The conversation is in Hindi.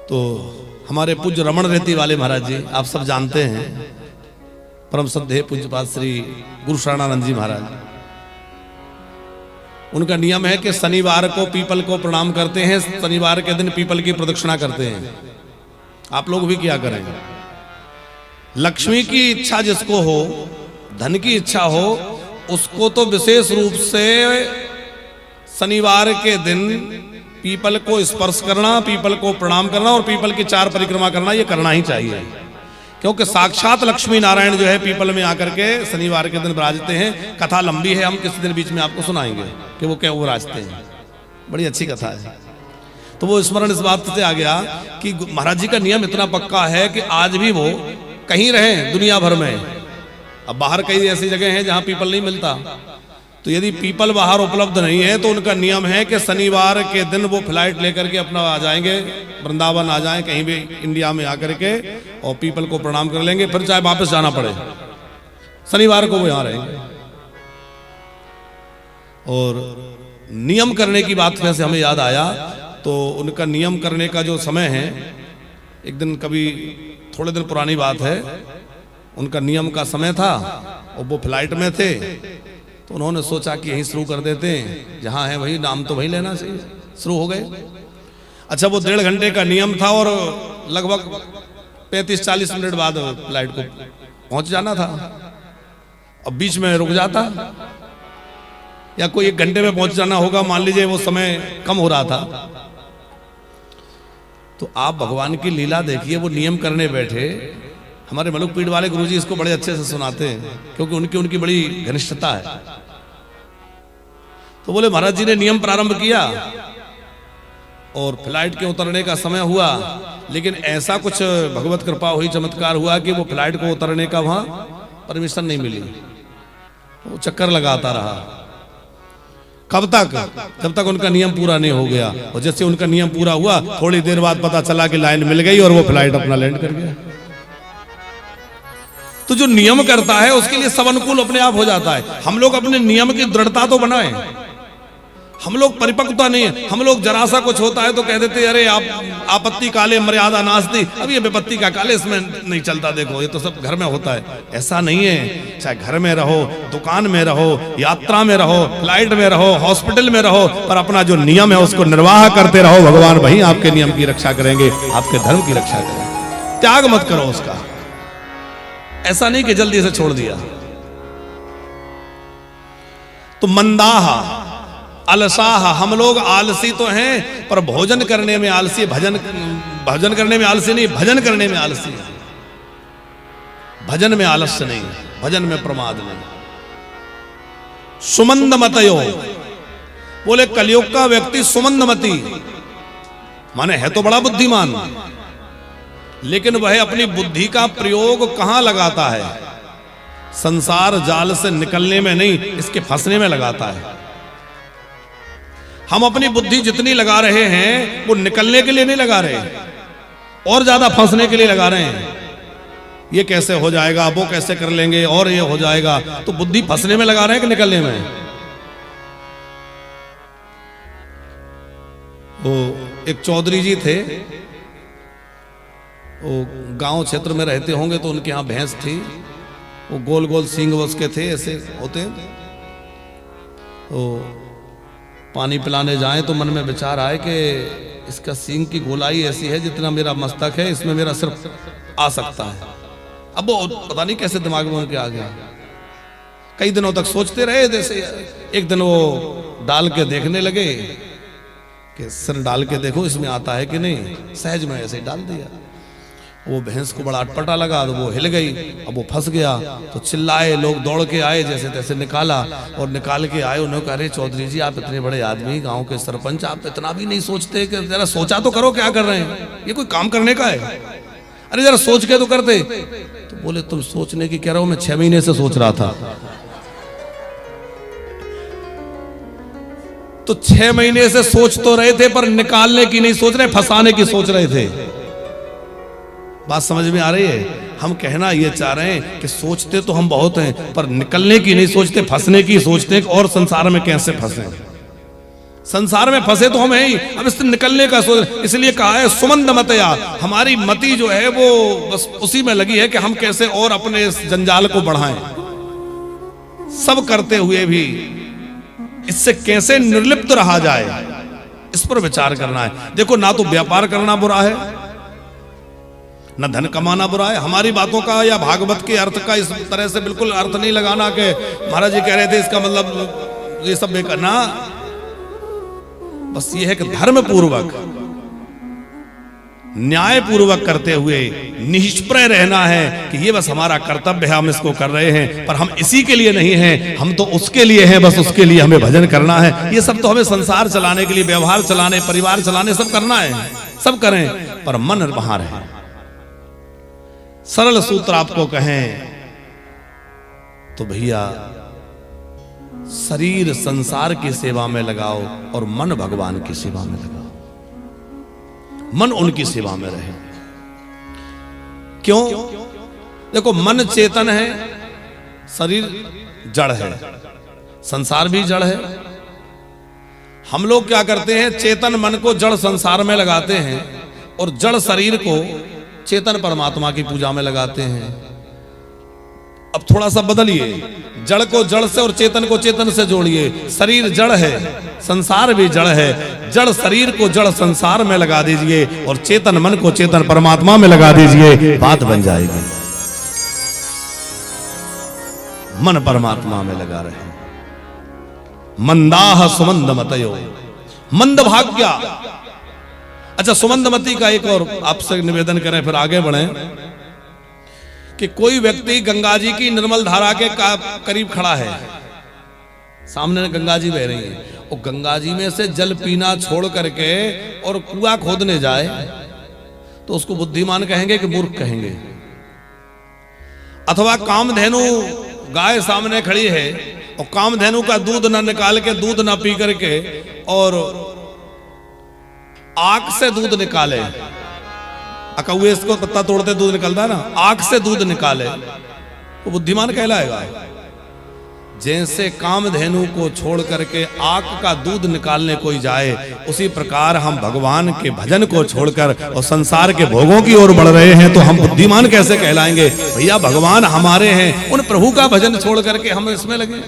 तो हमारे पूज्य रमण रेती वाले महाराज जी आप सब जानते हैं, परम श्रद्धेय पूज्यपाद श्री गुरु शरणानंद जी महाराज, उनका नियम है कि शनिवार को पीपल को प्रणाम करते हैं, शनिवार के दिन पीपल की प्रदक्षिणा करते हैं। आप लोग भी क्या करें। लक्ष्मी की इच्छा जिसको हो, धन की इच्छा हो, उसको तो विशेष रूप से शनिवार के दिन पीपल को स्पर्श करना, पीपल को प्रणाम करना और पीपल की 4 परिक्रमा करना, ये करना ही चाहिए। क्योंकि साक्षात लक्ष्मी नारायण जो है पीपल में आकर के शनिवार के दिन विराजते हैं। कथा लंबी है, हम किसी दिन बीच में आपको सुनाएंगे कि वो क्या विराजते हैं, बड़ी अच्छी कथा है। तो वो स्मरण इस बात से आ गया कि महाराज जी का नियम इतना पक्का है कि आज भी वो कहीं रहे दुनिया भर में, अब बाहर कई ऐसी जगह हैं जहां पीपल नहीं मिलता, तो यदि पीपल बाहर उपलब्ध नहीं है तो उनका नियम है कि शनिवार के दिन वो फ्लाइट लेकर के अपना आ जाएंगे, वृंदावन आ जाएं, कहीं भी इंडिया में आकर के और पीपल को प्रणाम कर लेंगे, फिर चाहे वापस जाना पड़े, शनिवार को वो यहां रहेंगे। और नियम करने की बात वैसे हमें याद आया, तो उनका नियम करने का जो समय है, एक दिन कभी थोड़े दिन पुरानी बात है, उनका नियम का समय था और वो फ्लाइट में थे, तो उन्होंने सोचा कि यहीं शुरू कर देते हैं, जहां है वही नाम तो वही लेना चाहिए। शुरू हो गए। अच्छा, वो 1.5 घंटे का नियम था और लगभग 35-40 मिनट बाद फ्लाइट को पहुंच जाना था। अब बीच में रुक जाता या कोई 1 घंटे में पहुंच जाना होगा, मान लीजिए वो समय कम हो रहा था, तो आप भगवान की लीला देखिए। वो नियम करने बैठे, हमारे मलुक पीठ वाले गुरुजी इसको बड़े अच्छे से सुनाते हैं क्योंकि उनकी बड़ी घनिष्ठता है। तो बोले महाराज जी ने नियम प्रारंभ किया और फ्लाइट के उतरने का समय हुआ, लेकिन ऐसा कुछ भगवत कृपा हुई, चमत्कार हुआ कि वो फ्लाइट को उतरने का वहां परमिशन नहीं मिली। वो चक्कर लगाता रहा। कब तक? जब तक उनका नियम पूरा नहीं हो गया। और जैसे उनका नियम पूरा हुआ, थोड़ी देर बाद पता चला कि लाइन मिल गई और वो फ्लाइट अपना लैंड कर गया। तो जो नियम करता है उसके लिए सब अनुकूल अपने आप हो जाता है। हम लोग अपने नियम की दृढ़ता तो बनाएं, हम लोग परिपक्वता नहीं है। हम लोग जरा सा कुछ होता है तो कह देते अरे आप आपत्ति काले मर्यादा नास्ति, अब ये विपत्ति का काले, इसमें नहीं चलता, देखो ये तो सब घर में होता है। ऐसा नहीं है। चाहे घर में रहो, दुकान में रहो, यात्रा में रहो, फ्लाइट में रहो, हॉस्पिटल में रहो, पर अपना जो नियम है उसको निर्वाह करते रहो। भगवान वही आपके नियम की रक्षा करेंगे, आपके धर्म की रक्षा करेंगे। त्याग मत करो उसका। ऐसा नहीं कि जल्दी से छोड़ दिया। तो मंदाह अलसाह, हम लोग आलसी तो हैं पर भोजन करने में आलसी, भजन करने में आलसी नहीं, भजन करने में आलसी है। भजन में आलस्य नहीं, भजन में प्रमाद नहीं। सुमंदमतयो, बोले कलयुग का व्यक्ति सुमंदमती माने है तो बड़ा बुद्धिमान, लेकिन वह अपनी बुद्धि का प्रयोग कहां लगाता है? संसार जाल से निकलने में नहीं, इसके फंसने में लगाता है। हम अपनी बुद्धि जितनी लगा रहे हैं वो निकलने के लिए नहीं लगा रहे, और ज्यादा फंसने के लिए लगा रहे हैं। ये कैसे हो जाएगा, वो कैसे कर लेंगे, और ये हो जाएगा। तो बुद्धि फंसने में लगा रहे हैं कि निकलने में? वो एक चौधरी जी थे, वो गांव क्षेत्र में रहते होंगे, तो उनके यहाँ भैंस थी, वो गोल गोल सींग उसके थे, ऐसे होते। तो पानी पिलाने जाए तो मन में विचार आए कि इसका सींग की गोलाई ऐसी है जितना मेरा मस्तक है, इसमें मेरा सिर आ सकता है। अब वो पता नहीं कैसे दिमाग में उनके आ गया। कई दिनों तक सोचते रहे। जैसे एक दिन वो डाल के देखने लगे कि सिर डाल के देखो इसमें आता है कि नहीं। सहज में ऐसे डाल दिया। वो भैंस को बड़ा अटपटा लगा, तो वो हिल गई। अब वो फंस गया, तो चिल्लाए, लोग दौड़ के आए, जैसे तैसे निकाला। और निकाल के आए, उन्होंने कहा अरे चौधरी जी आप इतने बड़े आदमी, गांव के सरपंच, आप इतना भी नहीं सोचते कि जरा सोचा तो करो क्या कर रहे हैं, ये कोई काम करने का है? अरे जरा सोच के तो करते। तो बोले तुम सोचने की कह रहे हो, मैं 6 महीने से सोच रहा था। तो 6 महीने से सोच तो रहे थे, पर निकालने की नहीं सोच रहे, फंसाने की सोच रहे थे। बात समझ में आ रही है? हम कहना ये चाह रहे हैं कि सोचते तो हम बहुत हैं, पर निकलने की नहीं सोचते, फंसने की सोचते हैं और संसार में कैसे फंसे। संसार में फंसे तो हम हैं ही, अब इससे निकलने का सोच, इसलिए कहा है सुमंद मतया, हमारी मति जो है वो बस उसी में लगी है कि हम कैसे और अपने इस जंजाल को बढ़ाएं। सब करते हुए भी इससे कैसे निर्लिप्त रहा जाए, इस पर विचार करना है। देखो, ना तो व्यापार करना बुरा है, न धन कमाना बुरा है। हमारी बातों का या भागवत के अर्थ का इस तरह से बिल्कुल अर्थ नहीं लगाना कि महाराज जी कह रहे थे इसका मतलब ये सब बेकार ना। बस ये है कि धर्म पूर्वक न्याय पूर्वक करते हुए निष्प्रय रहना है कि ये बस हमारा कर्तव्य है, हम इसको कर रहे हैं, पर हम इसी के लिए नहीं हैं, हम तो उसके लिए हैं, बस उसके लिए हमें भजन करना है। ये सब तो हमें संसार चलाने के लिए, व्यवहार चलाने, परिवार चलाने सब करना है, सब करें, पर मन वहां रहे। सरल सूत्र आपको कहें तो भैया शरीर संसार की सेवा में लगाओ और मन भगवान की सेवा में लगाओ, मन उनकी सेवा में रहे। क्यों? देखो, मन चेतन है, शरीर जड़ है, संसार भी जड़ है। हम लोग क्या करते हैं, चेतन मन को जड़ संसार में लगाते हैं और जड़ शरीर को चेतन परमात्मा की पूजा में लगाते हैं। अब थोड़ा सा बदलिए, जड़ को जड़ से और चेतन को चेतन से जोड़िए। शरीर जड़ है, संसार भी जड़ है, जड़ शरीर को जड़ संसार में लगा दीजिए और चेतन मन को चेतन परमात्मा में लगा दीजिए, बात बन जाएगी। मन परमात्मा में लगा रहे। मंदाह सुमंद मतयो, मंद भाग्या। अच्छा, सुमंदमती का एक और आपसे निवेदन करें, फिर आगे बढ़ें कि कोई व्यक्ति गंगा जी की निर्मल धारा के करीब खड़ा है, सामने गंगा जी बह रही है, और गंगा जी में से जल पीना छोड़ करके और कुआं खोदने जाए तो उसको बुद्धिमान कहेंगे कि मूर्ख कहेंगे। अथवा कामधेनु गाय सामने खड़ी है और कामधेनु का दूध ना निकाल के, दूध ना पी करके और आंख से दूध निकाले, अकौए इसको पत्ता तोड़ते दूध निकलता है ना, आंख से दूध निकाले वो बुद्धिमान कहलाएगा। जैसे कामधेनु को छोड़ करके आंख का दूध निकालने कोई जाए, उसी प्रकार हम भगवान के भजन को छोड़कर और संसार के भोगों की ओर बढ़ रहे हैं, तो हम बुद्धिमान कैसे कहलाएंगे? भैया, भगवान हमारे हैं, उन प्रभु का भजन छोड़ करके हम इसमें लगे।